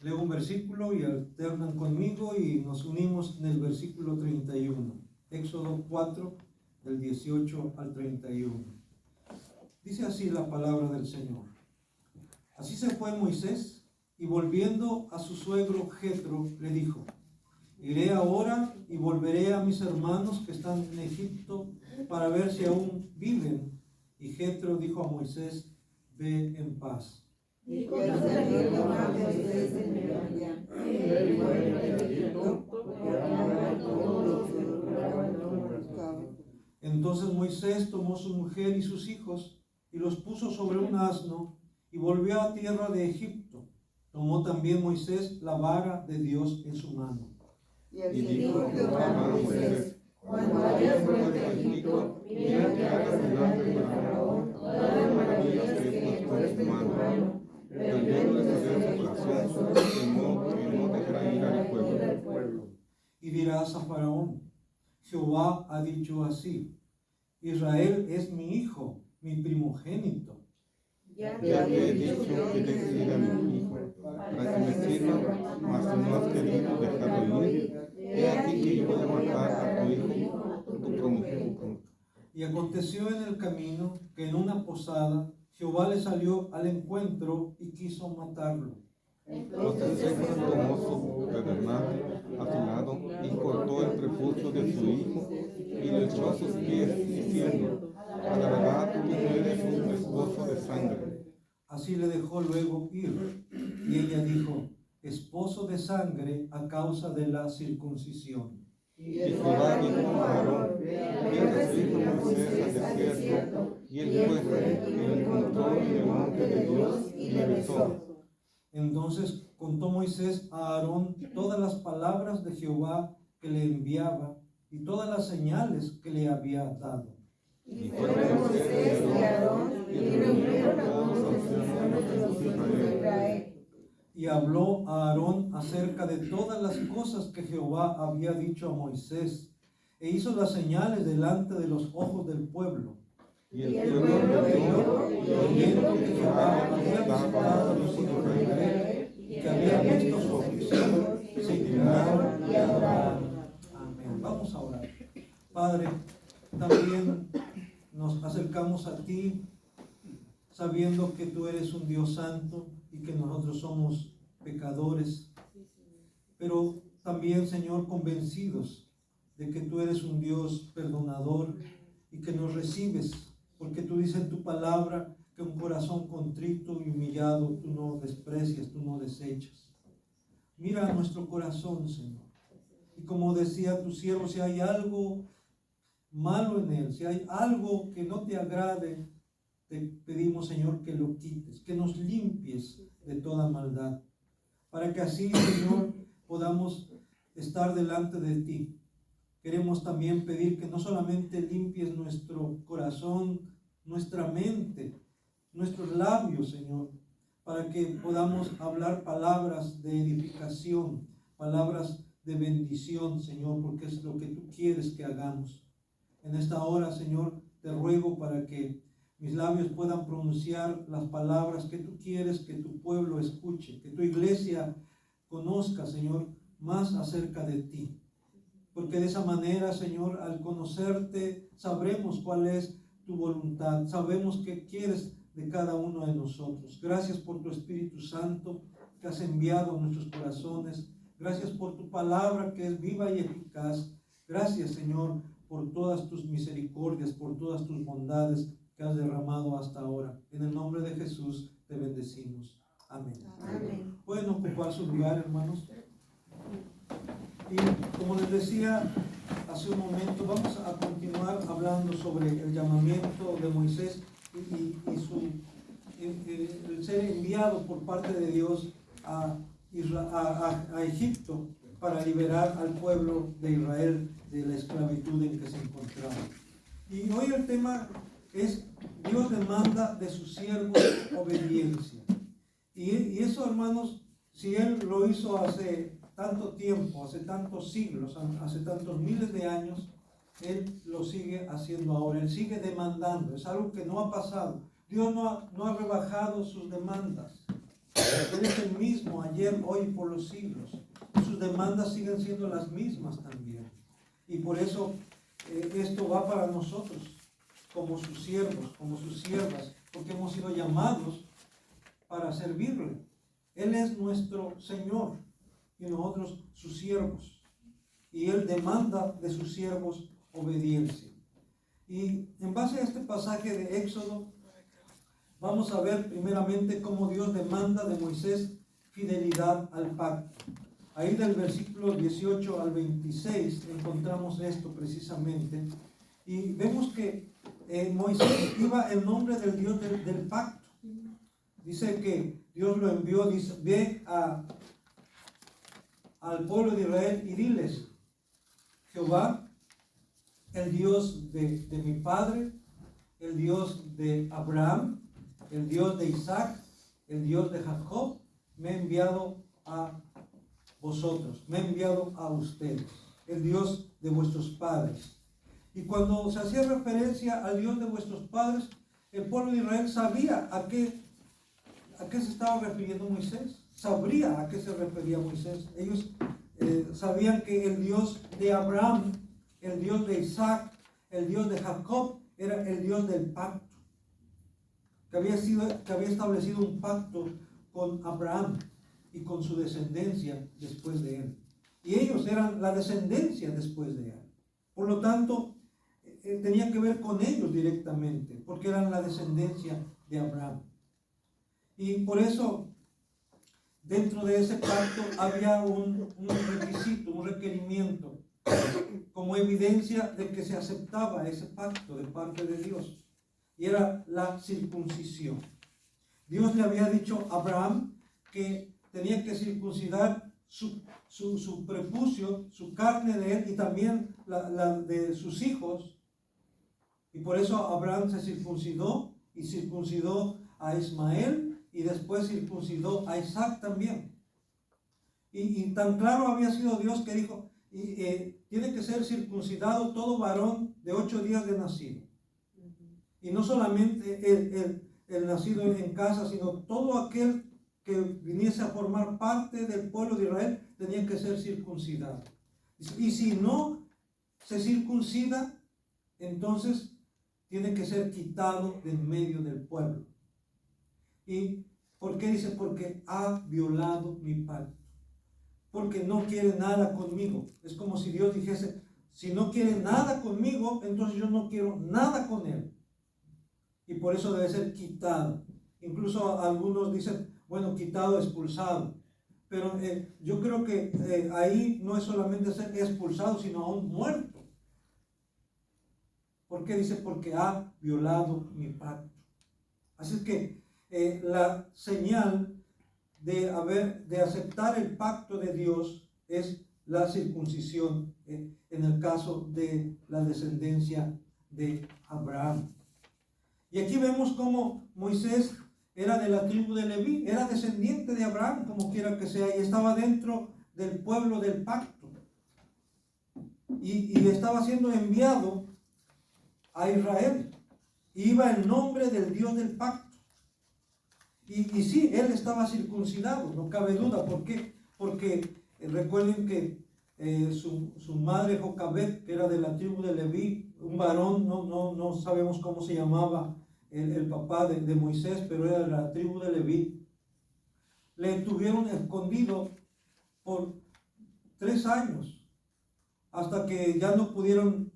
leo un versículo y alternan conmigo y nos unimos en el versículo 31. Éxodo 4, del 18 al 31. Dice así la palabra del Señor. Así se fue Moisés y volviendo a su suegro Jetro le dijo: iré ahora y volveré a mis hermanos que están en Egipto para ver si aún viven. Y Jetro dijo a Moisés: ve en paz. Entonces Moisés tomó su mujer y sus hijos y los puso sobre un asno y volvió a tierra de Egipto. Tomó también Moisés la vara de Dios en su mano. Y dijo Jehová a Moisés: cuando vayas fuera de Egipto, mira que hagas delante de Faraón todas las maravillas que he puesto en tu mano, pero yo no les haré su corazón de modo que no dejará ir al pueblo. Y dirás a Faraón: Jehová ha dicho así: Israel es mi hijo, mi primogénito. Ya te he dicho que dejes ir a mi hijo, para que me sirva, mas no has querido dejarlo ir. He aquí que yo voy a matar a tu hijo, tu primogénito. Y aconteció en el camino que en una posada Jehová le salió al encuentro y quiso matarlo. Entonces Jethro tomó su pedernal afilado y cortó el prepucio de su hijo y lo echó a sus pies, diciendo: a la verdad tú eres un esposo de sangre. Así le dejó luego ir. Y ella dijo: esposo de sangre a causa de la circuncisión. Y Jehová dijo a Aarón: lleva a su hijo Moisés al desierto. Y él fue y lo encontró en el monte de Dios y le besó. Entonces contó Moisés a Aarón todas las palabras de Jehová que le enviaba y todas las señales que le había dado. Y fueron Moisés y Aarón y reunieron a todos los ancianos de los hijos de Israel. Y habló a Aarón acerca de todas las cosas que Jehová había dicho a Moisés, e hizo las señales delante de los ojos del pueblo. Y el pueblo creyó, oyendo que Jehová había visitado a los hijos de Israel, y que había visto su aflicción, se indignaron y adoraron. Amén. Vamos a orar. Padre, también nos acercamos a ti sabiendo que tú eres un Dios santo y que nosotros somos pecadores, pero también, Señor, convencidos de que tú eres un Dios perdonador y que nos recibes, porque tú dices en tu palabra que un corazón contrito y humillado tú no desprecias, tú no desechas. Mira nuestro corazón, Señor, y como decía tu siervo, si hay algo malo en él, si hay algo que no te agrade, te pedimos, Señor, que lo quites, que nos limpies de toda maldad, para que así, Señor, podamos estar delante de ti. Queremos también pedir que no solamente limpies nuestro corazón, nuestra mente, nuestros labios, Señor, para que podamos hablar palabras de edificación, palabras de bendición, Señor, porque es lo que tú quieres que hagamos. En esta hora, Señor, te ruego para que mis labios puedan pronunciar las palabras que tú quieres que tu pueblo escuche, que tu iglesia conozca, Señor, más acerca de ti. Porque de esa manera, Señor, al conocerte, sabremos cuál es tu voluntad, sabemos qué quieres de cada uno de nosotros. Gracias por tu Espíritu Santo que has enviado a nuestros corazones. Gracias por tu palabra que es viva y eficaz. Gracias, Señor, por todas tus misericordias, por todas tus bondades que has derramado hasta ahora. En el nombre de Jesús te bendecimos. Amén. Amén. Pueden ocupar su lugar, hermanos. Y como les decía hace un momento, vamos a continuar hablando sobre el llamamiento de Moisés y el ser enviado por parte de Dios a Egipto para liberar al pueblo de Israel de la esclavitud en que se encontraba. Y hoy el tema es: Dios demanda de sus siervos obediencia. Y eso, hermanos, si Él lo hizo hace tanto tiempo, hace tantos siglos, hace tantos miles de años, Él lo sigue haciendo ahora. Él sigue demandando. Es algo que no ha pasado. Dios no ha rebajado sus demandas. Él es el mismo ayer, hoy y por los siglos. Sus demandas siguen siendo las mismas también. Y por eso esto va para nosotros, como sus siervos, como sus siervas, porque hemos sido llamados para servirle. Él es nuestro Señor y nosotros sus siervos. Y Él demanda de sus siervos obediencia. Y en base a este pasaje de Éxodo, vamos a ver primeramente cómo Dios demanda de Moisés fidelidad al pacto. Ahí del versículo 18 al 26 encontramos esto precisamente. Y vemos que Moisés iba en nombre del Dios del pacto. Dice que Dios lo envió, dice, ve al pueblo de Israel y diles: Jehová, el Dios de mi padre, el Dios de Abraham, el Dios de Isaac, el Dios de Jacob, me ha enviado a vosotros, me ha enviado a ustedes, el Dios de vuestros padres. Y cuando se hacía referencia al Dios de vuestros padres, el pueblo de Israel sabía a qué se estaba refiriendo Moisés, sabría a qué se refería Moisés. Ellos sabían que el Dios de Abraham, el Dios de Isaac, el Dios de Jacob, era el Dios del pacto, que había establecido un pacto con Abraham y con su descendencia después de él. Y ellos eran la descendencia después de él. Por lo tanto, tenía que ver con ellos directamente, porque eran la descendencia de Abraham. Y por eso, dentro de ese pacto había un requisito, un requerimiento, como evidencia de que se aceptaba ese pacto de parte de Dios. Y era la circuncisión. Dios le había dicho a Abraham que tenía que circuncidar su prepucio, su carne de él y también la de sus hijos. Y por eso Abraham se circuncidó y circuncidó a Ismael y después circuncidó a Isaac también. Y tan claro había sido Dios que dijo, tiene que ser circuncidado todo varón de 8 días de nacido. Y no solamente el nacido en casa, sino todo aquel que viniese a formar parte del pueblo de Israel tenía que ser circuncidado. Y si no se circuncida, entonces tiene que ser quitado de en medio del pueblo. ¿Y por qué dice? Porque ha violado mi pacto. Porque no quiere nada conmigo. Es como si Dios dijese, si no quiere nada conmigo, entonces yo no quiero nada con él. Y por eso debe ser quitado. Incluso algunos dicen, bueno, quitado, expulsado. Pero yo creo que ahí no es solamente ser expulsado, sino aún muerto. ¿Por qué dice? Porque ha violado mi pacto. Así es que la señal de aceptar el pacto de Dios es la circuncisión en el caso de la descendencia de Abraham. Y aquí vemos cómo Moisés era de la tribu de Leví, era descendiente de Abraham, como quiera que sea, y estaba dentro del pueblo del pacto. Y estaba siendo enviado a Israel. Iba en nombre del Dios del pacto. Y sí, él estaba circuncidado, no cabe duda. ¿Por qué? Porque recuerden que su madre Jocabet, que era de la tribu de Leví, un varón, no sabemos cómo se llamaba el papá de Moisés, pero era de la tribu de Leví. Le tuvieron escondido por 3 años, hasta que ya no pudieron,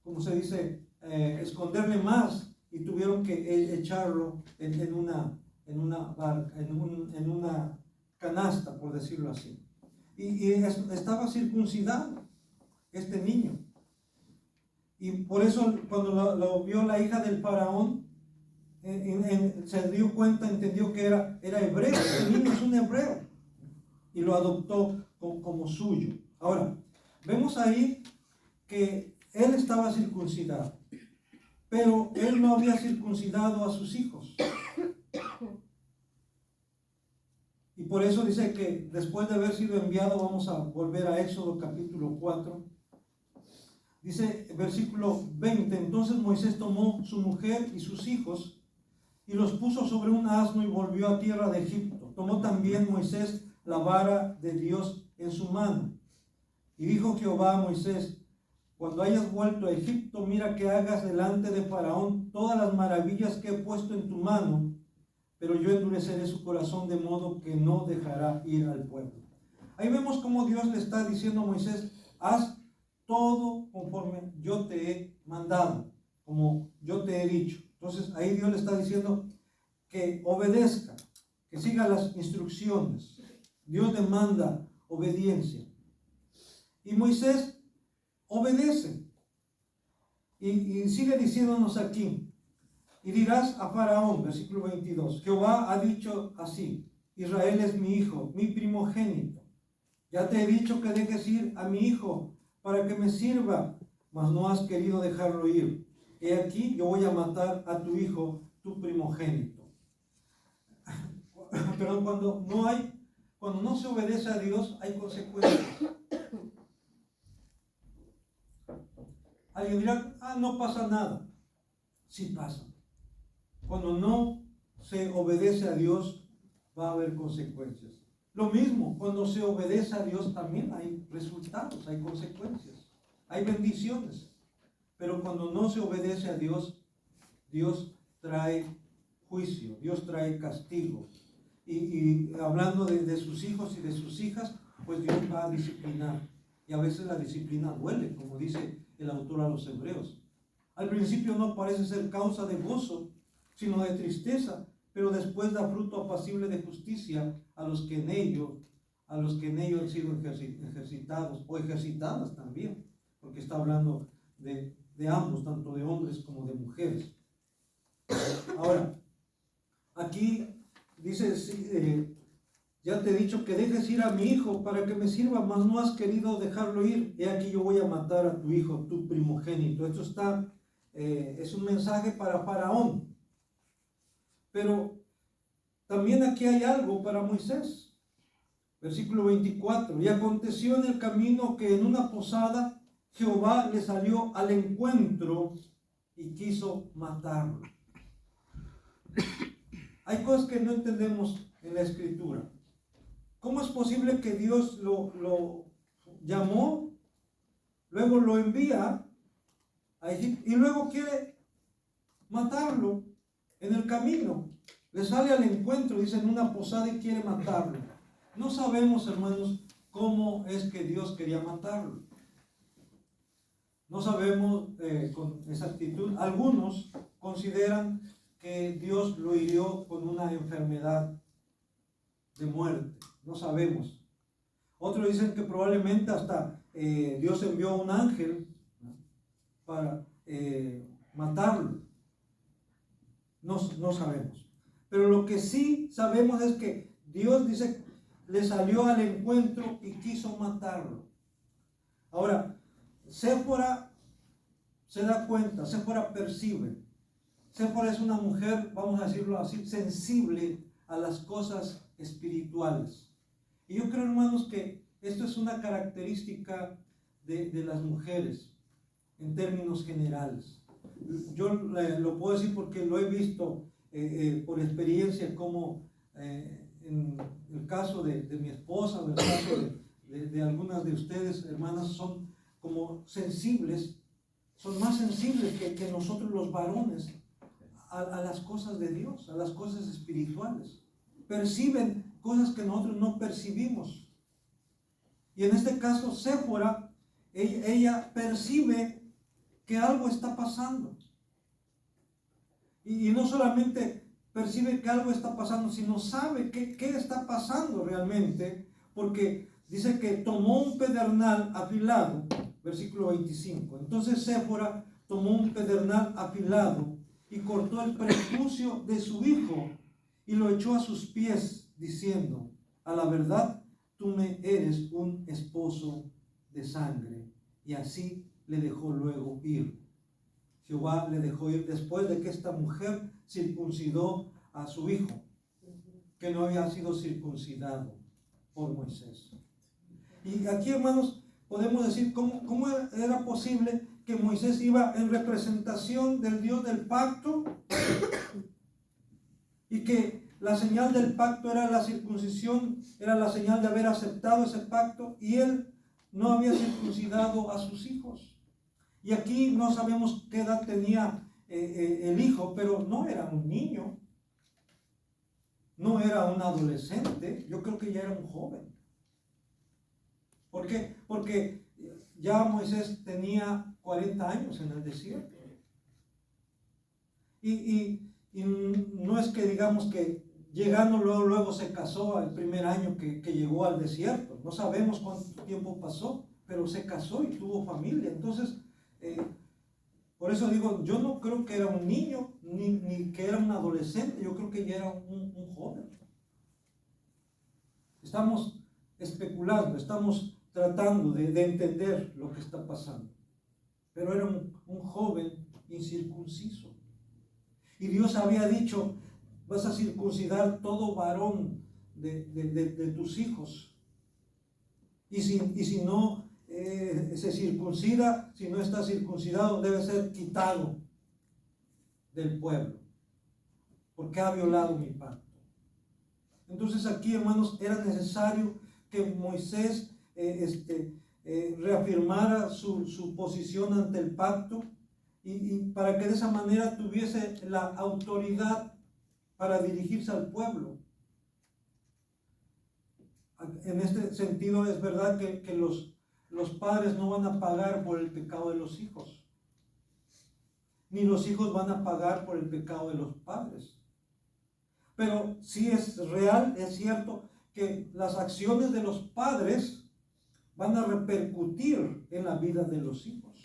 ¿cómo se dice?, esconderle más. Y tuvieron que echarlo en una barca, en una canasta, por decirlo así. Y estaba circuncidado este niño. Y por eso cuando lo vio la hija del faraón, se dio cuenta, entendió que era hebreo. Este niño es un hebreo. Y lo adoptó como suyo. Ahora, vemos ahí que él estaba circuncidado. Pero él no había circuncidado a sus hijos. Y por eso dice que después de haber sido enviado, vamos a volver a Éxodo capítulo 4. Dice versículo 20, entonces Moisés tomó su mujer y sus hijos y los puso sobre un asno y volvió a tierra de Egipto. Tomó también Moisés la vara de Dios en su mano. Y dijo Jehová a Moisés: cuando hayas vuelto a Egipto, mira que hagas delante de Faraón todas las maravillas que he puesto en tu mano, pero yo endureceré su corazón de modo que no dejará ir al pueblo. Ahí vemos cómo Dios le está diciendo a Moisés: haz todo conforme yo te he mandado, como yo te he dicho. Entonces ahí Dios le está diciendo que obedezca, que siga las instrucciones. Dios demanda obediencia. Y Moisés obedece. Y sigue diciéndonos aquí: y dirás a Faraón, versículo 22, Jehová ha dicho así: Israel es mi hijo, mi primogénito. Ya te he dicho que dejes ir a mi hijo para que me sirva, mas no has querido dejarlo ir. He aquí, yo voy a matar a tu hijo, tu primogénito. Pero cuando no se obedece a Dios, hay consecuencias. Alguien dirá: no pasa nada. Sí pasa. Cuando no se obedece a Dios, va a haber consecuencias. Lo mismo, cuando se obedece a Dios también hay resultados, hay consecuencias, hay bendiciones. Pero cuando no se obedece a Dios, Dios trae juicio, Dios trae castigo. Y hablando de sus hijos y de sus hijas, pues Dios va a disciplinar. Y a veces la disciplina duele, como dice el autor a los Hebreos. Al principio no parece ser causa de gozo, sino de tristeza, pero después da fruto apacible de justicia a los que en ello han sido ejercitados o ejercitadas también, porque está hablando de ambos, tanto de hombres como de mujeres. Ahora, aquí dice: ya te he dicho que dejes ir a mi hijo para que me sirva, mas no has querido dejarlo ir. He aquí, yo voy a matar a tu hijo, tu primogénito. Esto es un mensaje para Faraón. Pero también aquí hay algo para Moisés. Versículo 24. Y aconteció en el camino que en una posada Jehová le salió al encuentro y quiso matarlo. Hay cosas que no entendemos en la Escritura. ¿Cómo es posible que Dios lo llamó, luego lo envía a Egipto y luego quiere matarlo en el camino? Le sale al encuentro, dice, en una posada, y quiere matarlo. No sabemos, hermanos, cómo es que Dios quería matarlo. No sabemos con exactitud. Algunos consideran que Dios lo hirió con una enfermedad de muerte. No sabemos. Otros dicen que probablemente hasta Dios envió a un ángel para matarlo. No sabemos. Pero lo que sí sabemos es que Dios, dice, le salió al encuentro y quiso matarlo. Ahora, Séfora se da cuenta, Séfora percibe. Séfora es una mujer, vamos a decirlo así, sensible a las cosas espirituales. Y yo creo, hermanos, que esto es una característica de las mujeres en términos generales. Yo lo puedo decir porque lo he visto por experiencia, como en el caso de mi esposa, o en el caso de algunas de ustedes, hermanas, son como sensibles, son más sensibles que nosotros los varones a las cosas de Dios, a las cosas espirituales. Perciben cosas que nosotros no percibimos. Y en este caso, Séfora, ella percibe que algo está pasando. Y no solamente percibe que algo está pasando, sino sabe qué está pasando realmente, porque dice que tomó un pedernal afilado, versículo 25. Entonces Séfora tomó un pedernal afilado y cortó el prepucio de su hijo y lo echó a sus pies, diciendo: a la verdad, tú me eres un esposo de sangre. Y así le dejó luego ir. Jehová le dejó ir después de que esta mujer circuncidó a su hijo, que no había sido circuncidado por Moisés. Y aquí, hermanos, podemos decir cómo era posible que Moisés iba en representación del Dios del pacto y que la señal del pacto era la circuncisión, era la señal de haber aceptado ese pacto, y él no había circuncidado a sus hijos. Y aquí no sabemos qué edad tenía el hijo, pero no era un niño, no era un adolescente, yo creo que ya era un joven. ¿Por qué? Porque ya Moisés tenía 40 años en el desierto. Y no es que digamos que llegando luego se casó el primer año que llegó al desierto. No sabemos cuánto tiempo pasó, pero se casó y tuvo familia. Entonces, por eso digo, yo no creo que era un niño, ni que era un adolescente, yo creo que ya era un joven. Estamos especulando, estamos tratando de entender lo que está pasando. Pero era un joven incircunciso. Y Dios había dicho, vas a circuncidar todo varón de tus hijos. Y si no se circuncida, si no está circuncidado, debe ser quitado del pueblo, porque ha violado mi pacto. Entonces aquí, hermanos, era necesario que Moisés reafirmara su posición ante el pacto, y para que de esa manera tuviese la autoridad para dirigirse al pueblo. En este sentido es verdad que los padres no van a pagar por el pecado de los hijos, ni los hijos van a pagar por el pecado de los padres. Pero sí es real, es cierto que las acciones de los padres van a repercutir en la vida de los hijos.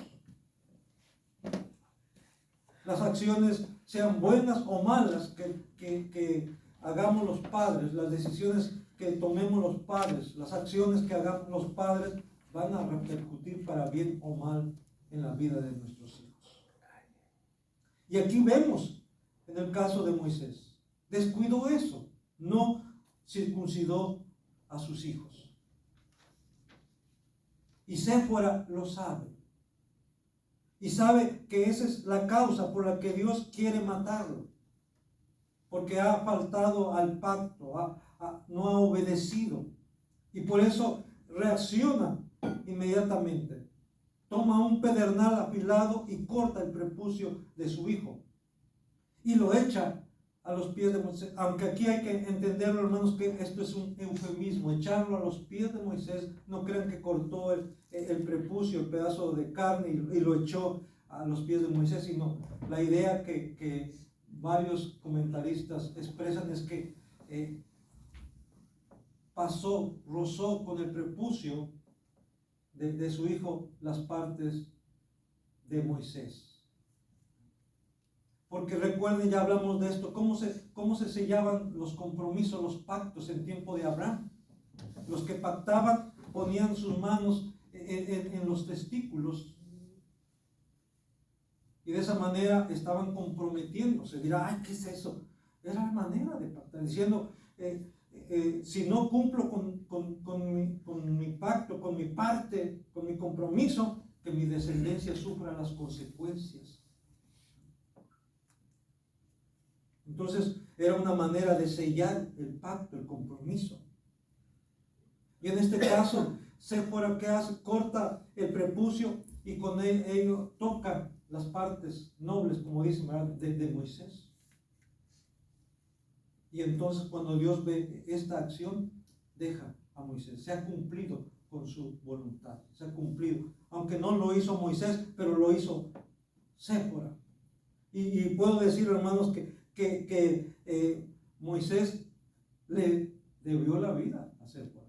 Las acciones, sean buenas o malas, que hagamos los padres, las decisiones que tomemos los padres, las acciones que hagamos los padres, van a repercutir para bien o mal en la vida de nuestros hijos. Y aquí vemos, en el caso de Moisés, descuidó eso, no circuncidó a sus hijos. Y Séfora lo sabe. Y sabe que esa es la causa por la que Dios quiere matarlo. Porque ha faltado al pacto, no ha obedecido. Y por eso reacciona inmediatamente. Toma un pedernal afilado y corta el prepucio de su hijo. Y lo echa a los pies de Moisés. Aunque aquí hay que entenderlo, hermanos, que esto es un eufemismo. Echarlo a los pies de Moisés, no crean que cortó el prepucio, el pedazo de carne, y lo echó a los pies de Moisés, sino la idea que varios comentaristas expresan es que rozó con el prepucio de su hijo las partes de Moisés. Porque recuerden, ya hablamos de esto, cómo se sellaban los compromisos, los pactos en tiempo de Abraham. Los que pactaban ponían sus manos en los testículos, y de esa manera estaban comprometiéndose. Dirá, ay, ¿qué es eso? Era la manera de pactar, diciendo, si no cumplo con mi pacto, con mi parte, con mi compromiso, que mi descendencia sufra las consecuencias. Entonces era una manera de sellar el pacto, el compromiso. Y en este caso, Séfora, ¿qué hace? Corta el prepucio y con ello toca las partes nobles, como dicen, de Moisés. Y entonces cuando Dios ve esta acción, deja a Moisés. Se ha cumplido con su voluntad, se ha cumplido. Aunque no lo hizo Moisés, pero lo hizo Séfora. Y puedo decir, hermanos, que Moisés le debió la vida a Séfora.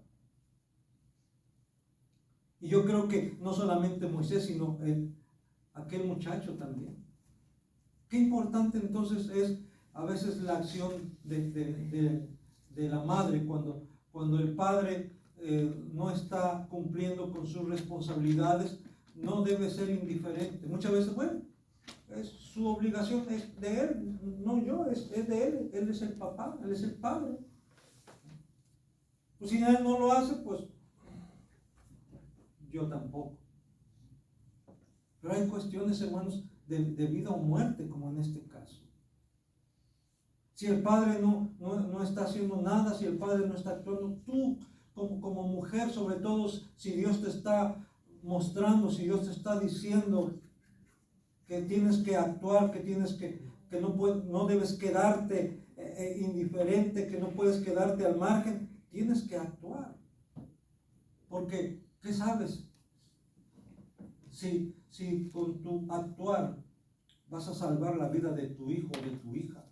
Y yo creo que no solamente Moisés, sino aquel muchacho también. Qué importante entonces es a veces la acción de la madre cuando el padre no está cumpliendo con sus responsabilidades. No debe ser indiferente. Muchas veces, bueno, su obligación es de él, no yo, es de él. Él es el papá, él es el padre. Pues si él no lo hace, pues yo tampoco. Pero hay cuestiones, hermanos, de vida o muerte, como en este caso. Si el padre no está haciendo nada, si el padre no está actuando, tú como mujer, sobre todo si Dios te está mostrando, si Dios te está diciendo que tienes que actuar, que no debes quedarte indiferente, que no puedes quedarte al margen, tienes que actuar. Porque, ¿qué sabes? Si con tu actuar vas a salvar la vida de tu hijo o de tu hija.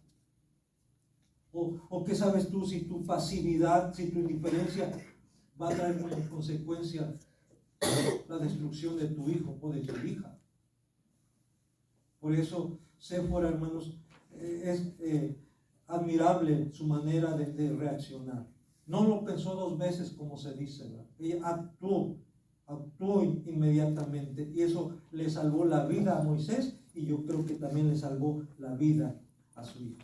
¿O qué sabes tú si tu pasividad, si tu indiferencia va a traer como consecuencia la destrucción de tu hijo o de tu hija? Por eso, Séfora, hermanos, es admirable su manera de reaccionar. No lo pensó dos veces, como se dice, ¿verdad? Ella actuó inmediatamente, y eso le salvó la vida a Moisés, y yo creo que también le salvó la vida a su hijo.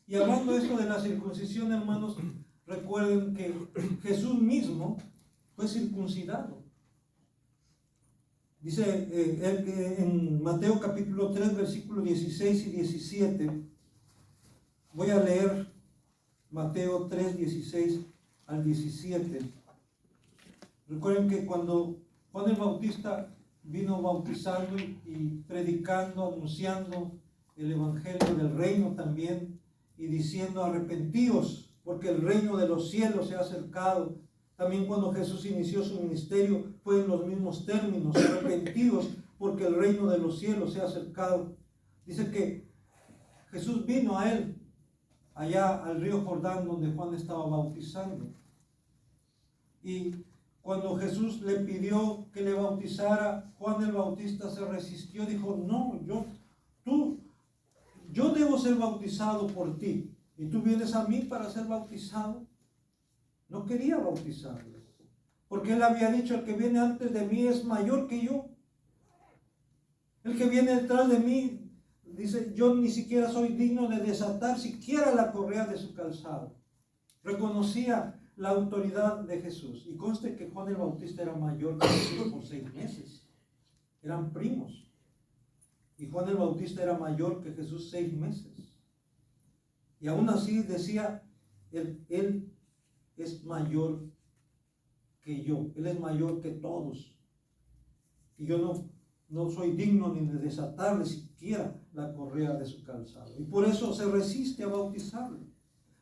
Y hablando esto de la circuncisión, hermanos, recuerden que Jesús mismo fue circuncidado. Dice en Mateo capítulo 3, versículos 16 y 17, voy a leer Mateo 3, 16 al 17. Recuerden que cuando Juan el Bautista vino bautizando y predicando, anunciando el evangelio del reino también, y diciendo: arrepentíos, porque el reino de los cielos se ha acercado. También cuando Jesús inició su ministerio fue en los mismos términos: arrepentíos, porque el reino de los cielos se ha acercado. Dice que Jesús vino a él, allá al río Jordán, donde Juan estaba bautizando. Y cuando Jesús le pidió que le bautizara, Juan el Bautista se resistió, dijo: no, yo debo ser bautizado por ti, y tú vienes a mí para ser bautizado. No quería bautizarlo, porque él había dicho: el que viene antes de mí es mayor que yo. El que viene detrás de mí, dice, yo ni siquiera soy digno de desatar siquiera la correa de su calzado. Reconocía la autoridad de Jesús. Y conste que Juan el Bautista era mayor que Jesús por 6 meses. Eran primos. Y Juan el Bautista era mayor que Jesús 6 meses. Y aún así decía: él es mayor que yo. Él es mayor que todos. Y yo no soy digno ni de desatarle siquiera la correa de su calzado. Y por eso se resiste a bautizarlo.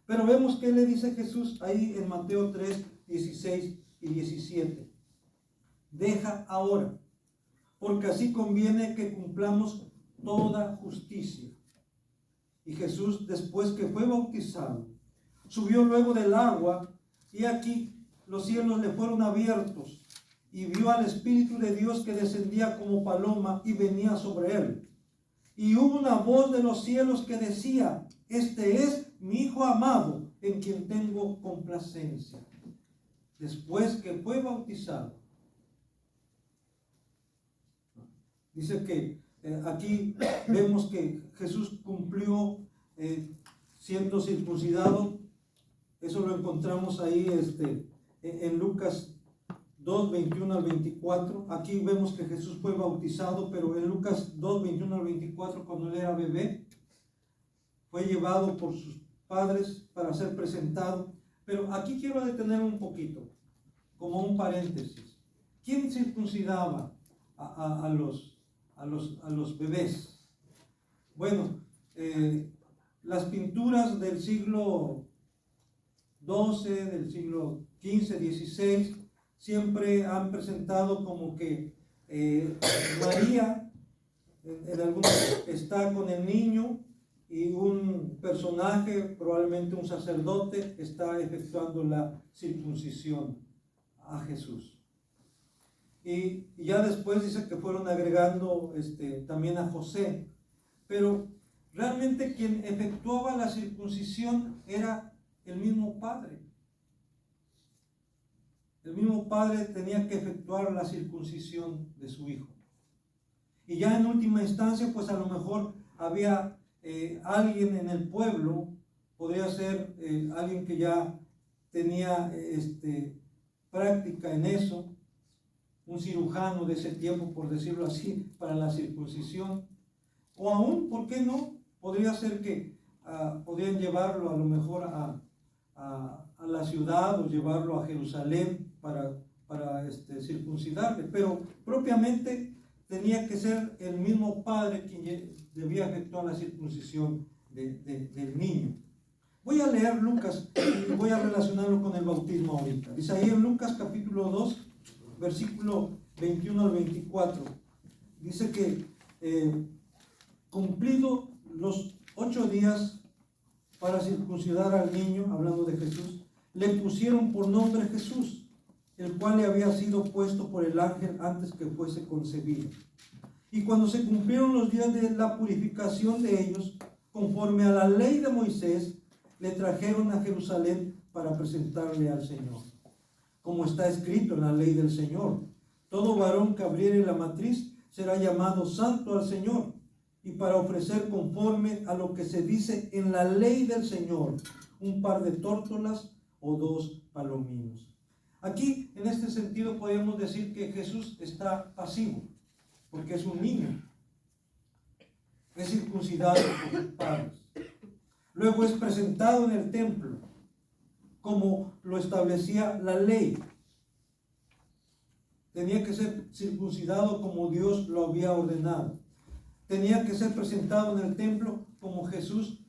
Pero vemos que le dice Jesús ahí en Mateo 3, 16 y 17. Deja ahora, porque así conviene que cumplamos toda justicia. Y Jesús, después que fue bautizado, subió luego del agua, y aquí los cielos le fueron abiertos, y vio al Espíritu de Dios que descendía como paloma y venía sobre él. Y hubo una voz de los cielos que decía: este es mi Hijo amado, en quien tengo complacencia. Después que fue bautizado, dice que aquí vemos que Jesús cumplió siendo circuncidado. Eso lo encontramos ahí en Lucas 2, 21 al 24. Aquí vemos que Jesús fue bautizado, pero en Lucas 2, 21 al 24, cuando él era bebé, fue llevado por sus padres para ser presentado. Pero aquí quiero detenerme un poquito, como un paréntesis. ¿Quién circuncidaba a los bebés? Bueno, las pinturas del siglo XII, del siglo XV, XVI, siempre han presentado como que María en algunos está con el niño, y un personaje, probablemente un sacerdote, está efectuando la circuncisión a Jesús. Y ya después dice que fueron agregando también a José. Pero realmente quien efectuaba la circuncisión era el mismo padre. El mismo padre tenía que efectuar la circuncisión de su hijo. Y ya en última instancia, pues a lo mejor había alguien en el pueblo, podría ser alguien que ya tenía práctica en eso, un cirujano de ese tiempo, por decirlo así, para la circuncisión. O aún, ¿por qué no?, podría ser que podían llevarlo a lo mejor a la ciudad o llevarlo a Jerusalén para circuncidarle, pero propiamente tenía que ser el mismo padre quien debía efectuar la circuncisión del niño. Voy a leer Lucas y voy a relacionarlo con el bautismo ahorita. Dice ahí en Lucas capítulo 2, versículo 21 al 24. Dice que cumplido los 8 días para circuncidar al niño, hablando de Jesús, le pusieron por nombre Jesús, el cual le había sido puesto por el ángel antes que fuese concebido. Y cuando se cumplieron los días de la purificación de ellos, conforme a la ley de Moisés, le trajeron a Jerusalén para presentarle al Señor. Como está escrito en la ley del Señor, todo varón que abriere la matriz será llamado santo al Señor, y para ofrecer conforme a lo que se dice en la ley del Señor, un par de tórtolas o 2 palominos. Aquí, en este sentido, podemos decir que Jesús está pasivo, porque es un niño. Es circuncidado por sus padres. Luego es presentado en el templo, como lo establecía la ley. Tenía que ser circuncidado como Dios lo había ordenado. Tenía que ser presentado en el templo como Jesús,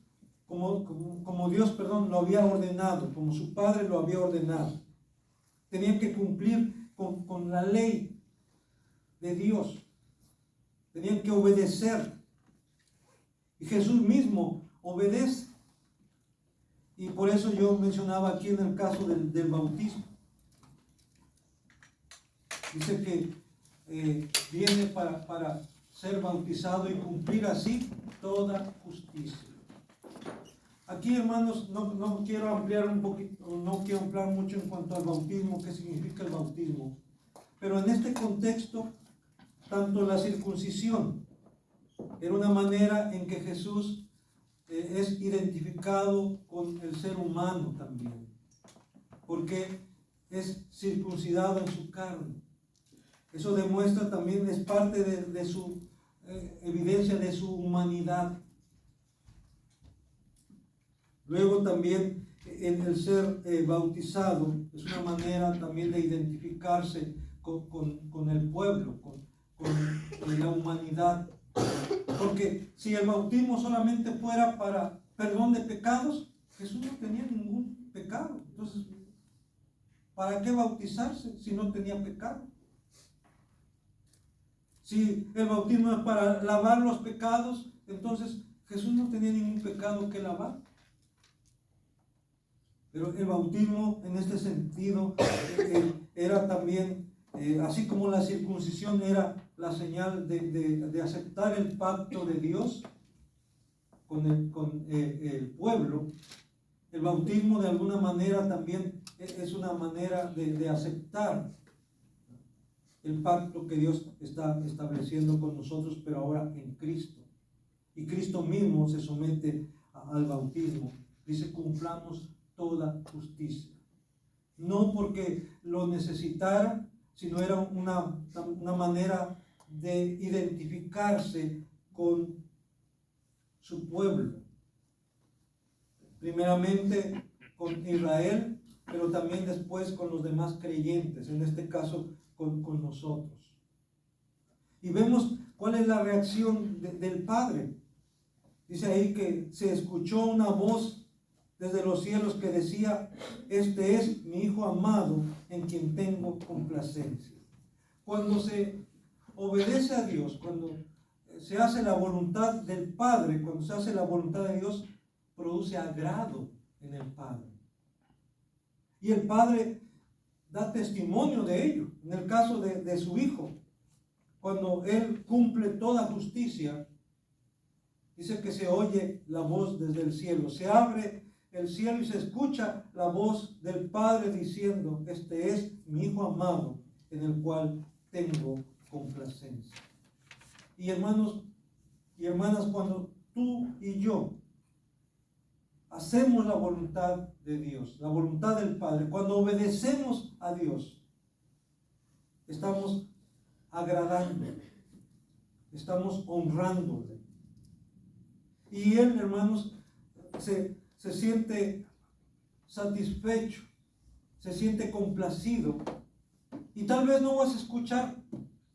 como Dios, lo había ordenado, como su Padre lo había ordenado. Tenía que cumplir con la ley de Dios. Tenían que obedecer. Y Jesús mismo obedece. Y por eso yo mencionaba aquí en el caso del bautismo. Dice que viene para ser bautizado y cumplir así toda justicia. Aquí, hermanos, no quiero ampliar un poquito, no quiero ampliar mucho en cuanto al bautismo, qué significa el bautismo. Pero en este contexto, tanto la circuncisión era una manera en que Jesús es identificado con el ser humano también, porque es circuncidado en su carne. Eso demuestra también, es parte de su evidencia de su humanidad. Luego también el ser bautizado es una manera también de identificarse con el pueblo, con la humanidad. Porque si el bautismo solamente fuera para perdón de pecados, Jesús no tenía ningún pecado. Entonces, ¿para qué bautizarse si no tenía pecado? Si el bautismo es para lavar los pecados, entonces Jesús no tenía ningún pecado que lavar. Pero el bautismo en este sentido era también, así como la circuncisión era la señal de aceptar el pacto de Dios con el pueblo, el bautismo de alguna manera también es una manera de aceptar el pacto que Dios está estableciendo con nosotros, pero ahora en Cristo. Y Cristo mismo se somete al bautismo. Dice, cumplamos toda justicia. No porque lo necesitara, sino era una manera de identificarse con su pueblo. Primeramente con Israel, pero también después con los demás creyentes, en este caso con nosotros. Y vemos cuál es la reacción del Padre. Dice ahí que se escuchó una voz desde los cielos que decía, este es mi Hijo amado en quien tengo complacencia. Cuando se obedece a Dios, cuando se hace la voluntad del Padre, cuando se hace la voluntad de Dios, produce agrado en el Padre. Y el Padre da testimonio de ello. En el caso de su Hijo, cuando Él cumple toda justicia, dice que se oye la voz desde el cielo. Se abre el cielo y se escucha la voz del Padre diciendo, este es mi Hijo amado, en el cual tengo complacencia. Y hermanos y hermanas, cuando tú y yo hacemos la voluntad de Dios, la voluntad del Padre, cuando obedecemos a Dios, estamos agradándole, estamos honrándole. Y Él, hermanos, se siente satisfecho, se siente complacido. Y tal vez no vas a escuchar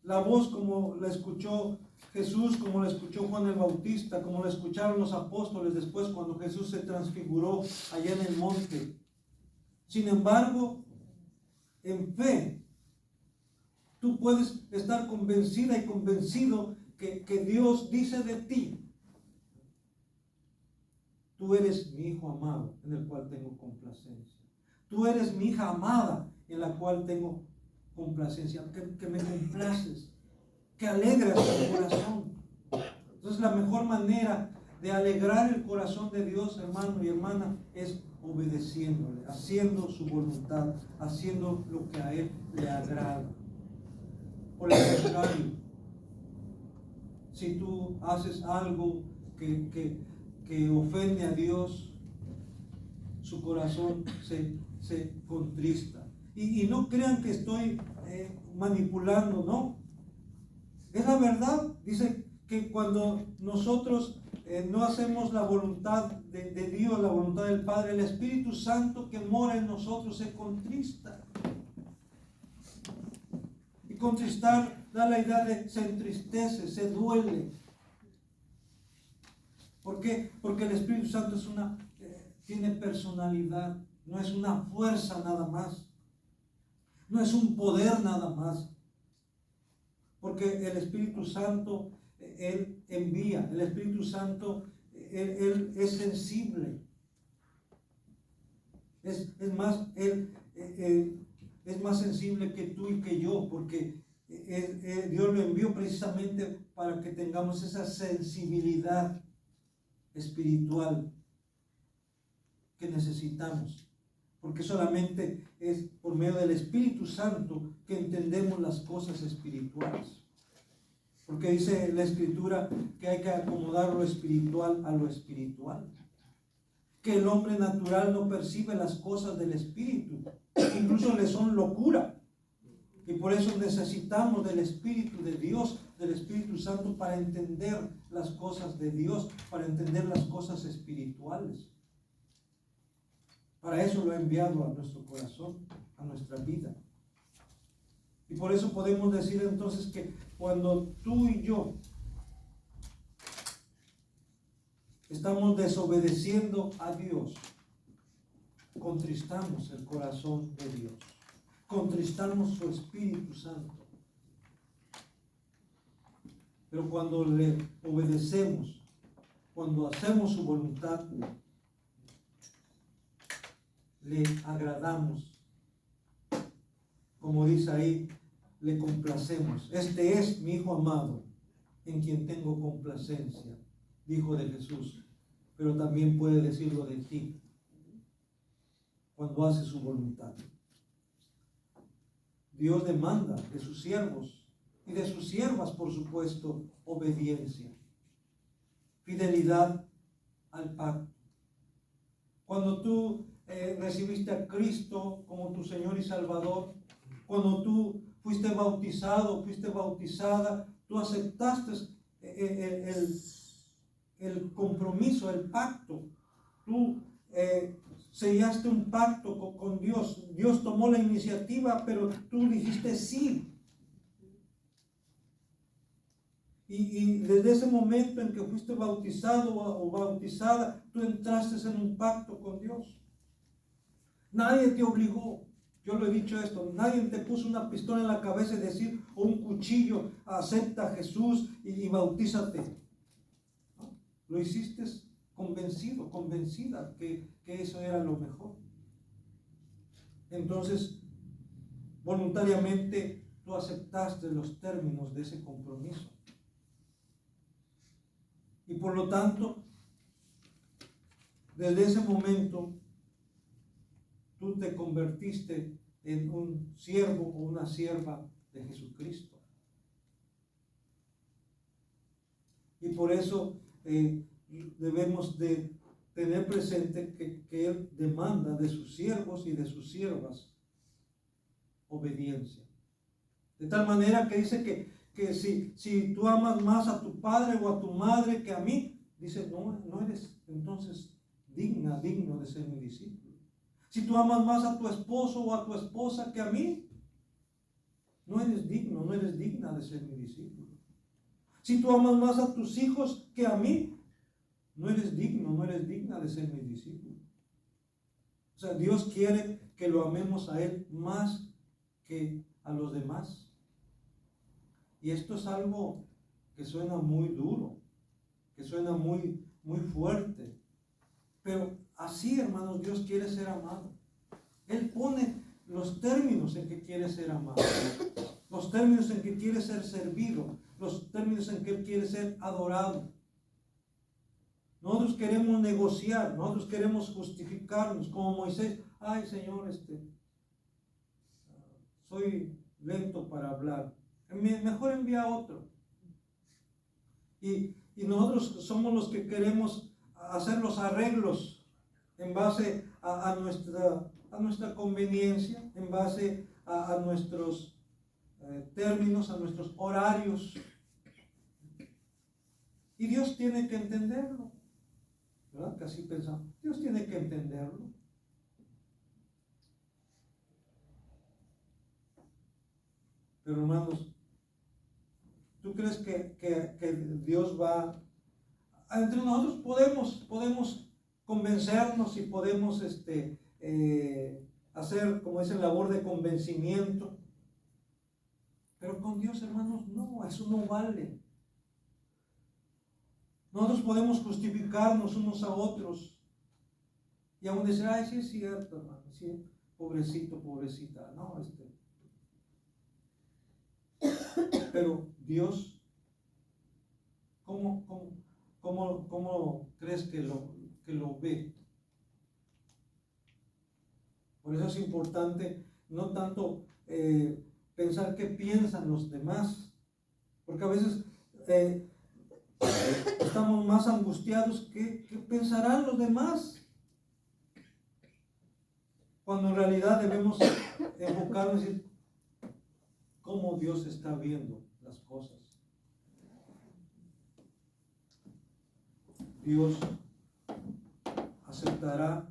la voz como la escuchó Jesús, como la escuchó Juan el Bautista, como la escucharon los apóstoles después cuando Jesús se transfiguró allá en el monte. Sin embargo, en fe, tú puedes estar convencida y convencido que Dios dice de ti: tú eres mi hijo amado, en el cual tengo complacencia. Tú eres mi hija amada, en la cual tengo complacencia, que me complaces, que alegras mi corazón. Entonces, la mejor manera de alegrar el corazón de Dios, hermano y hermana, es obedeciéndole, haciendo su voluntad, haciendo lo que a Él le agrada. Por el contrario, si tú haces algo que ofende a Dios, su corazón se contrista. Y no crean que estoy manipulando, no. Es la verdad. Dice que cuando nosotros no hacemos la voluntad de Dios, la voluntad del Padre, el Espíritu Santo que mora en nosotros se contrista. Y contristar da la idea de se entristece, se duele. ¿Por qué? Porque el Espíritu Santo tiene personalidad, no es una fuerza nada más, no es un poder nada más. Porque el Espíritu Santo, Él envía, el Espíritu Santo, Él es sensible. Es más, Él es más sensible que tú y que yo, porque Dios lo envió precisamente para que tengamos esa sensibilidad espiritual que necesitamos, porque solamente es por medio del Espíritu Santo que entendemos las cosas espirituales. Porque dice la Escritura que hay que acomodar lo espiritual a lo espiritual, que el hombre natural no percibe las cosas del Espíritu, incluso le son locura. Y por eso necesitamos del Espíritu de Dios, del Espíritu Santo, para entender las cosas de Dios, para entender las cosas espirituales. Para eso lo ha enviado a nuestro corazón, a nuestra vida. Y por eso podemos decir entonces que cuando tú y yo estamos desobedeciendo a Dios, contristamos el corazón de Dios, contristamos su Espíritu Santo. Pero cuando le obedecemos, cuando hacemos su voluntad, le agradamos. Como dice ahí, le complacemos. Este es mi Hijo amado, en quien tengo complacencia, dijo de Jesús. Pero también puede decirlo de ti, cuando hace su voluntad. Dios demanda de sus siervos y de sus siervas, por supuesto, obediencia, fidelidad al pacto. Cuando tú recibiste a Cristo como tu Señor y Salvador, cuando tú fuiste bautizado, fuiste bautizada, tú aceptaste el compromiso, el pacto. Tú sellaste un pacto con Dios. Dios tomó la iniciativa, pero tú dijiste sí. Y desde ese momento en que fuiste bautizado o bautizada, tú entraste en un pacto con Dios. Nadie te obligó. Yo lo he dicho esto, nadie te puso una pistola en la cabeza y decir, o un cuchillo, acepta a Jesús y bautízate. ¿No? Lo hiciste convencido, convencida que eso era lo mejor. Entonces, voluntariamente tú aceptaste los términos de ese compromiso. Y por lo tanto, desde ese momento, tú te convertiste en un siervo o una sierva de Jesucristo. Y por eso debemos de tener presente que Él demanda de sus siervos y de sus siervas obediencia. De tal manera que dice que si tú amas más a tu padre o a tu madre que a mí, dice, no eres entonces digno de ser mi discípulo. Si tú amas más a tu esposo o a tu esposa que a mí, no eres digno, no eres digna de ser mi discípulo. Si tú amas más a tus hijos que a mí, no eres digno, no eres digna de ser mi discípulo. O sea, Dios quiere que lo amemos a Él más que a los demás. Y esto es algo que suena muy duro, que suena muy, muy fuerte. Pero así, hermanos, Dios quiere ser amado. Él pone los términos en que quiere ser amado, los términos en que quiere ser servido, los términos en que Él quiere ser adorado. Nosotros queremos negociar, nosotros queremos justificarnos, como Moisés. Ay, Señor, soy lento para hablar. Mejor envía a otro. Y nosotros somos los que queremos hacer los arreglos en base a nuestra conveniencia, en base a nuestros términos, a nuestros horarios. Y Dios tiene que entenderlo. ¿Verdad? Que así pensamos. Dios tiene que entenderlo. Pero hermanos, ¿tú crees que Dios va? Entre nosotros podemos convencernos y podemos hacer, como dicen, labor de convencimiento. Pero con Dios, hermanos, no, eso no vale. Nosotros podemos justificarnos unos a otros y aún decir, ay, sí es cierto, hermano, sí, pobrecito, pobrecita, no, Pero Dios, ¿cómo crees que lo ve? Por eso es importante no tanto pensar qué piensan los demás, porque a veces estamos más angustiados qué pensarán los demás, cuando en realidad debemos enfocarnos y decir cómo Dios está viendo las cosas. Dios aceptará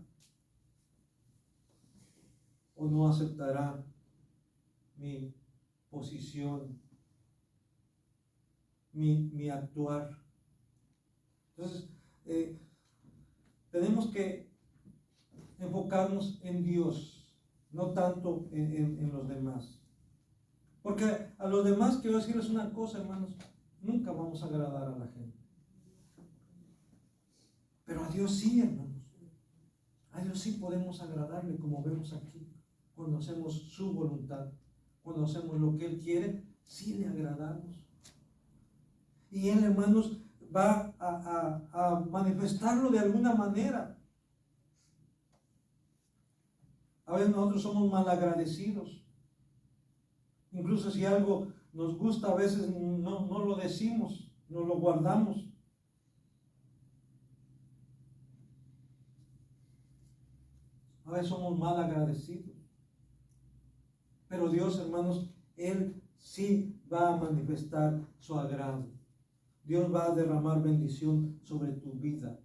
o no aceptará mi posición, mi actuar. Entonces, tenemos que enfocarnos en Dios, no tanto en los demás. Porque a los demás, quiero decirles una cosa, hermanos, nunca vamos a agradar a la gente. Pero a Dios sí, hermanos. A Dios sí podemos agradarle, como vemos aquí. Cuando hacemos su voluntad, cuando hacemos lo que Él quiere, sí le agradamos. Y Él, hermanos, va a manifestarlo de alguna manera. A veces nosotros somos malagradecidos. Incluso si algo nos gusta, a veces no lo decimos, no lo guardamos. A veces somos mal agradecidos. Pero Dios, hermanos, Él sí va a manifestar su agrado. Dios va a derramar bendición sobre tu vida.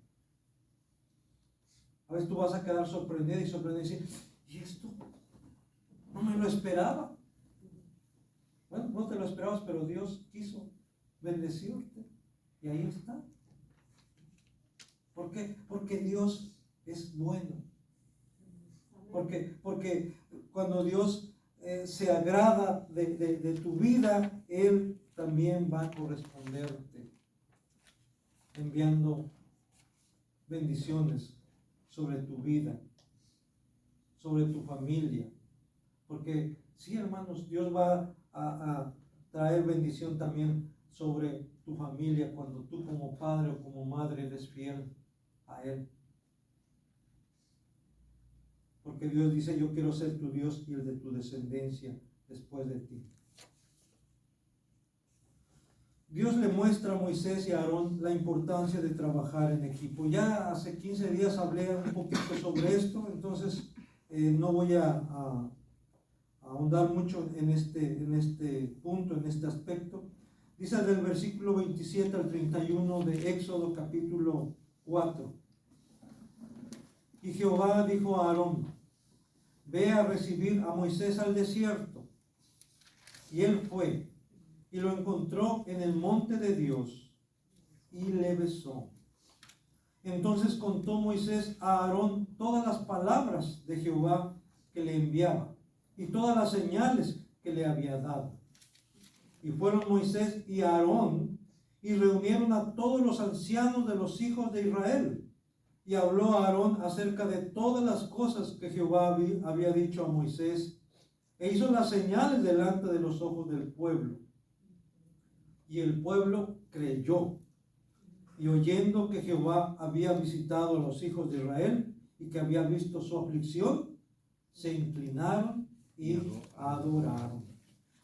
A veces tú vas a quedar sorprendido y decir, ¿y esto? No me lo esperaba. Bueno, no te lo esperabas, pero Dios quiso bendecirte. Y ahí está. ¿Por qué? Porque Dios es bueno. Porque cuando Dios se agrada de tu vida, Él también va a corresponderte, enviando bendiciones sobre tu vida, sobre tu familia. Porque sí, hermanos, Dios va a traer bendición también sobre tu familia cuando tú como padre o como madre eres fiel a Él. Porque Dios dice, yo quiero ser tu Dios y el de tu descendencia después de ti. Dios le muestra a Moisés y a Aarón la importancia de trabajar en equipo. Ya hace 15 días hablé un poquito sobre esto, entonces no voy a ahondar mucho en este punto, en este aspecto. Dice del versículo 27 al 31 de Éxodo capítulo 4. Y Jehová dijo a Aarón: ve a recibir a Moisés al desierto. Y él fue y lo encontró en el monte de Dios y le besó. Entonces contó Moisés a Aarón todas las palabras de Jehová que le enviaba y todas las señales que le había dado. Y fueron Moisés y Aarón y reunieron a todos los ancianos de los hijos de Israel. Y habló a Aarón acerca de todas las cosas que Jehová había dicho a Moisés, e hizo las señales delante de los ojos del pueblo. Y el pueblo creyó. Y oyendo que Jehová había visitado a los hijos de Israel y que había visto su aflicción, se inclinaron y adoraron.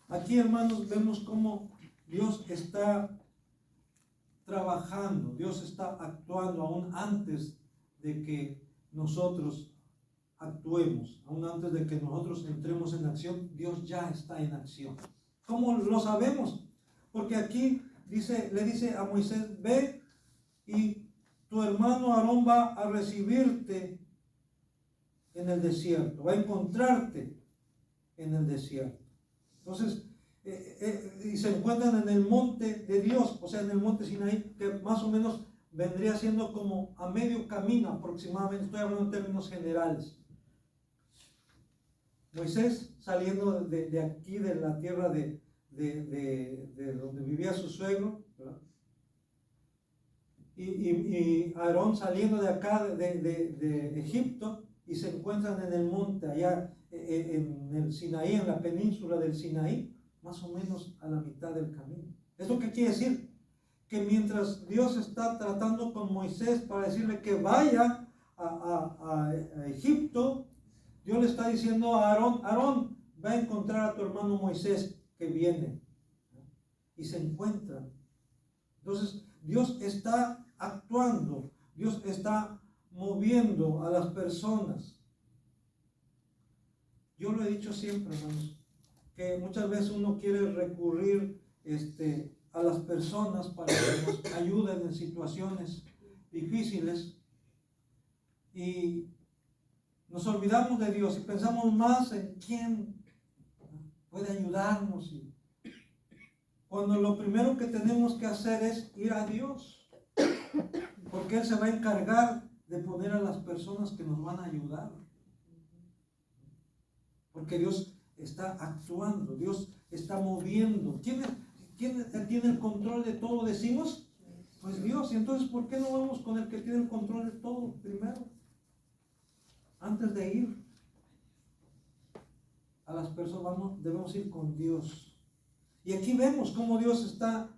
Aquí, hermanos, vemos cómo Dios está trabajando, Dios está actuando aún antes de que nosotros actuemos, aún antes de que nosotros entremos en acción. Dios ya está en acción. ¿Cómo lo sabemos? Porque aquí le dice a Moisés: ve y tu hermano Aarón va a recibirte en el desierto, va a encontrarte en el desierto. Entonces, y se encuentran en el monte de Dios, o sea, en el monte Sinaí, que más o menos vendría siendo como a medio camino aproximadamente. Estoy hablando en términos generales. Moisés saliendo de aquí, de la tierra de donde vivía su suegro, ¿verdad? Y Aarón saliendo de acá, de Egipto, y se encuentran en el monte, allá en el Sinaí, en la península del Sinaí, más o menos a la mitad del camino. ¿Esto qué quiere decir? Que mientras Dios está tratando con Moisés para decirle que vaya a Egipto, Dios le está diciendo a Aarón: Aarón, va a encontrar a tu hermano Moisés que viene. Y se encuentran. Entonces, Dios está actuando, Dios está moviendo a las personas. Yo lo he dicho siempre, hermanos, que muchas veces uno quiere recurrir a las personas para que nos ayuden en situaciones difíciles, y nos olvidamos de Dios y pensamos más en quién puede ayudarnos, cuando lo primero que tenemos que hacer es ir a Dios, porque Él se va a encargar de poner a las personas que nos van a ayudar, porque Dios está actuando, Dios está moviendo. ¿Quién tiene el control de todo? Decimos, pues Dios. Y entonces, ¿por qué no vamos con el que tiene el control de todo primero? Antes de ir a las personas, debemos ir con Dios. Y aquí vemos cómo Dios está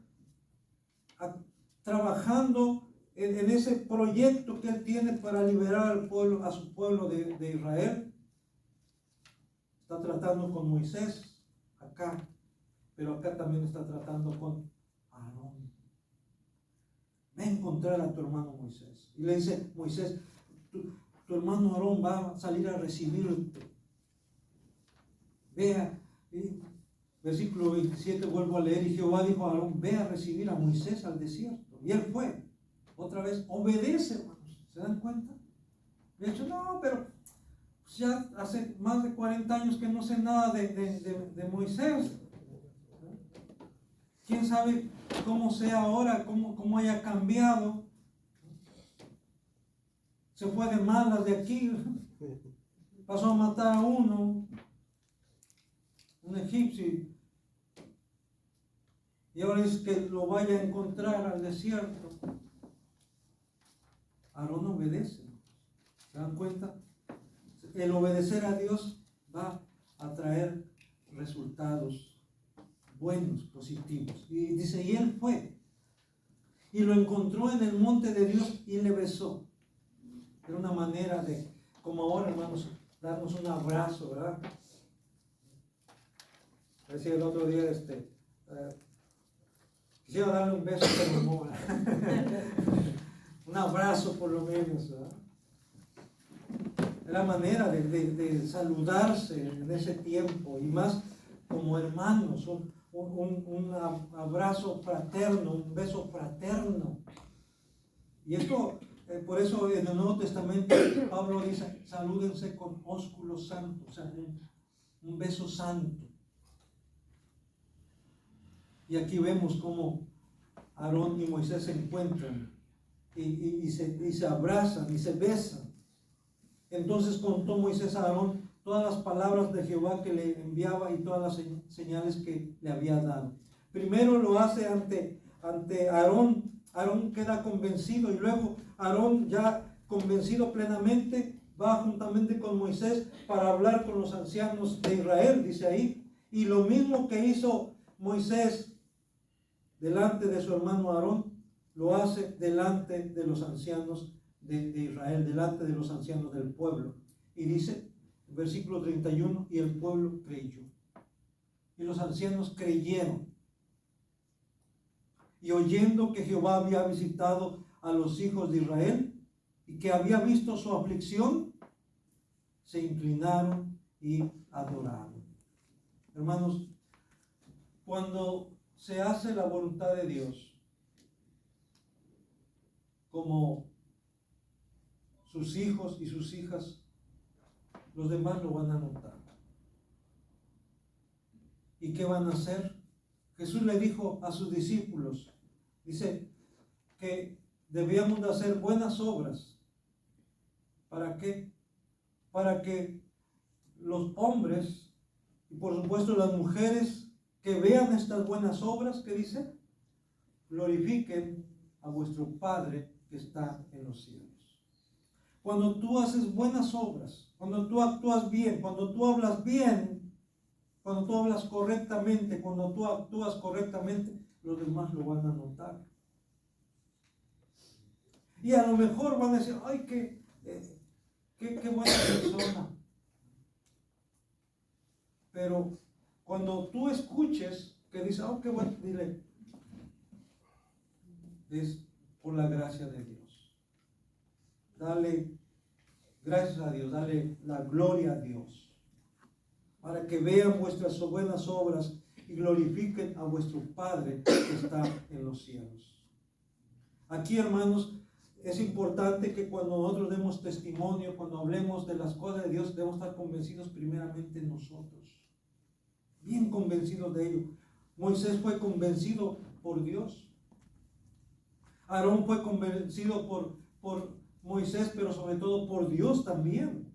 trabajando en ese proyecto que Él tiene para liberar al pueblo, a su pueblo de Israel. Está tratando con Moisés acá, pero acá también está tratando con Aarón. Ve a encontrar a tu hermano Moisés. Y le dice: Moisés, tu hermano Aarón va a salir a recibirte. Vea, versículo 27, vuelvo a leer. Y Jehová dijo a Aarón: ve a recibir a Moisés al desierto. Y él fue. Otra vez, obedece, hermanos. ¿Se dan cuenta? De hecho, no, pero ya hace más de 40 años que no sé nada de Moisés. ¿Quién sabe cómo sea ahora, cómo haya cambiado? Se fue de malas de aquí, pasó a matar a un egipcio, y ahora es que lo vaya a encontrar al desierto. Aarón obedece. ¿Se dan cuenta? El obedecer a Dios va a traer resultados buenos, positivos. Y dice: y él fue y lo encontró en el monte de Dios y le besó. Era una manera de, como ahora, hermanos, darnos un abrazo, ¿verdad? Decía el otro día, quisiera darle un beso, pero no, un abrazo por lo menos, ¿verdad? Era manera de saludarse en ese tiempo, y más como hermanos. un abrazo fraterno, un beso fraterno. Y esto, por eso en el Nuevo Testamento Pablo dice, salúdense con ósculo santo, o sea, un beso santo. Y aquí vemos cómo Aarón y Moisés se encuentran y se abrazan y se besan. Entonces contó Moisés a Aarón todas las palabras de Jehová que le enviaba y todas las señales que le había dado. Primero lo hace ante Aarón. Aarón queda convencido y luego Aarón, ya convencido plenamente, va juntamente con Moisés para hablar con los ancianos de Israel, dice ahí. Y lo mismo que hizo Moisés delante de su hermano Aarón, lo hace delante de los ancianos de Israel, delante de los ancianos del pueblo. Y dice, versículo 31, y el pueblo creyó. Y los ancianos creyeron. Y oyendo que Jehová había visitado a los hijos de Israel y que había visto su aflicción, se inclinaron y adoraron. Hermanos, cuando se hace la voluntad de Dios, como sus hijos y sus hijas, los demás lo van a notar. ¿Y qué van a hacer? Jesús le dijo a sus discípulos, dice que debíamos de hacer buenas obras. ¿Para qué? Para que los hombres y por supuesto las mujeres que vean estas buenas obras, ¿qué dice? Glorifiquen a vuestro Padre que está en los cielos. Cuando tú haces buenas obras, cuando tú actúas bien, cuando tú hablas bien, cuando tú hablas correctamente, cuando tú actúas correctamente, los demás lo van a notar. Y a lo mejor van a decir, ay, qué buena persona. Pero cuando tú escuches que dice, oh, qué bueno, dile, es por la gracia de Dios. Dale gracias a Dios, dale la gloria a Dios, para que vean vuestras buenas obras y glorifiquen a vuestro Padre que está en los cielos. Aquí, hermanos, es importante que cuando nosotros demos testimonio, cuando hablemos de las cosas de Dios, debemos estar convencidos primeramente nosotros, bien convencidos de ello. Moisés fue convencido por Dios. Aarón fue convencido por Moisés, pero sobre todo por Dios también.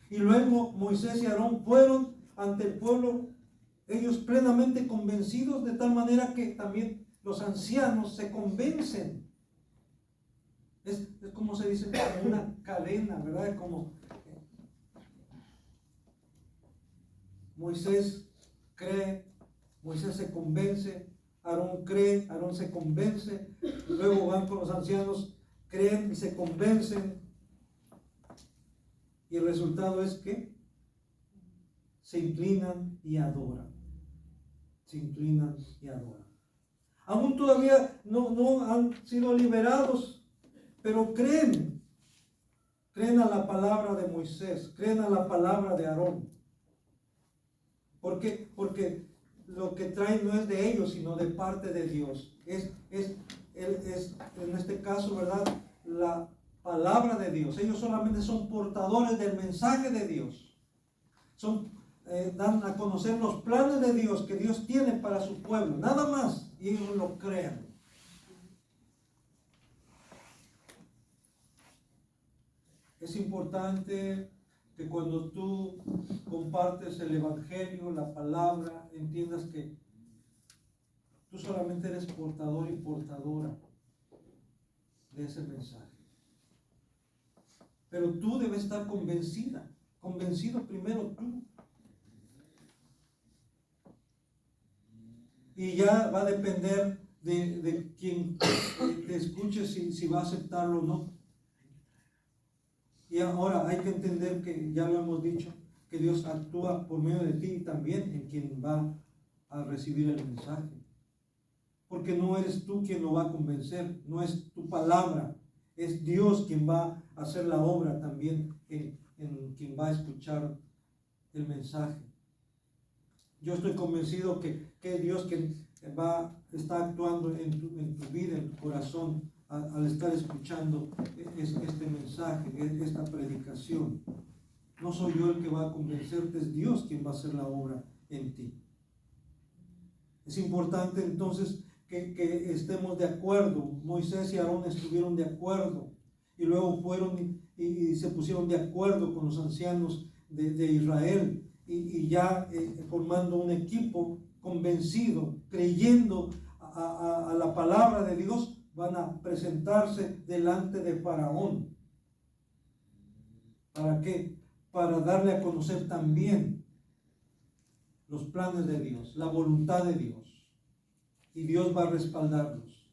Y luego Moisés y Aarón fueron ante el pueblo, ellos plenamente convencidos, de tal manera que también los ancianos se convencen. Es como se dice, como una cadena, ¿verdad? Como Moisés cree, Moisés se convence, Aarón cree, Aarón se convence, luego van con los ancianos, creen y se convencen, y el resultado es que se inclinan y adoran. Se inclinan y adoran. Aún todavía no han sido liberados, pero creen a la palabra de Moisés, creen a la palabra de Aarón. ¿Por qué? Porque lo que traen no es de ellos, sino de parte de Dios. Es en este caso, ¿verdad?, la palabra de Dios. Ellos solamente son portadores del mensaje de Dios. Dan a conocer los planes de Dios que Dios tiene para su pueblo, nada más, y ellos lo crean. Es importante que cuando tú compartes el evangelio, la palabra, entiendas que tú solamente eres portador y portadora de ese mensaje. Pero tú debes estar convencido primero tú. Y ya va a depender de quien te escuche si va a aceptarlo o no. Y ahora hay que entender que, ya lo hemos dicho, que Dios actúa por medio de ti también en quien va a recibir el mensaje. Porque no eres tú quien lo va a convencer, no es tu palabra, es Dios quien va a hacer la obra también en quien va a escuchar el mensaje. Yo estoy convencido que es Dios quien está actuando en tu vida, en tu corazón, al estar escuchando este mensaje, esta predicación. No soy yo el que va a convencerte, es Dios quien va a hacer la obra en ti. Es importante entonces que estemos de acuerdo. Moisés y Aarón estuvieron de acuerdo y luego fueron y se pusieron de acuerdo con los ancianos de Israel y ya formando un equipo convencido, creyendo a la palabra de Dios, van a presentarse delante de Faraón. ¿Para qué? Para darle a conocer también los planes de Dios, la voluntad de Dios. Y Dios va a respaldarlos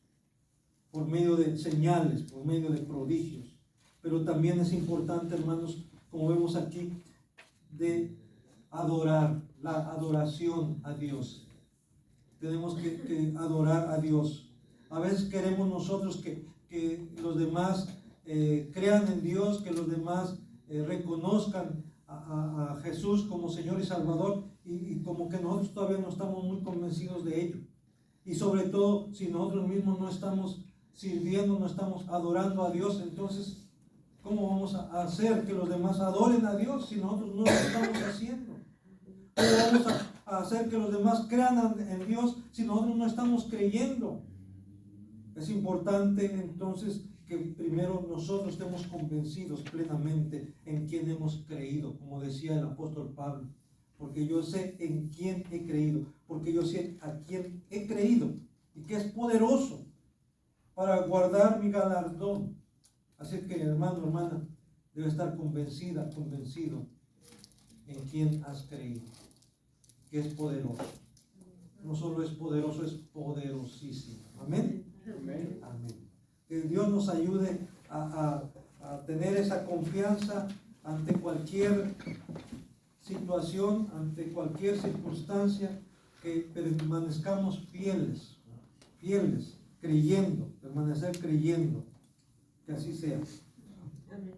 por medio de señales, por medio de prodigios. Pero también es importante, hermanos, como vemos aquí, de adorar, la adoración a Dios. Tenemos que adorar a Dios. A veces queremos nosotros que los demás crean en Dios, que los demás reconozcan a Jesús como Señor y Salvador, y como que nosotros todavía no estamos muy convencidos de ello. Y sobre todo, si nosotros mismos no estamos sirviendo, no estamos adorando a Dios, entonces, ¿cómo vamos a hacer que los demás adoren a Dios si nosotros no lo estamos haciendo? ¿Cómo vamos a hacer que los demás crean en Dios si nosotros no estamos creyendo? Es importante entonces que primero nosotros estemos convencidos plenamente en quién hemos creído, como decía el apóstol Pablo. Porque yo sé en quién he creído, porque yo sé a quién he creído y que es poderoso para guardar mi galardón. Así que, hermano, hermana, debe estar convencido en quién has creído, que es poderoso. No solo es poderoso, es poderosísimo. Amén. Amén. Amén. Que Dios nos ayude a tener esa confianza ante cualquier situación, ante cualquier circunstancia, que permanezcamos fieles, creyendo, permanecer creyendo, que así sea. Amén.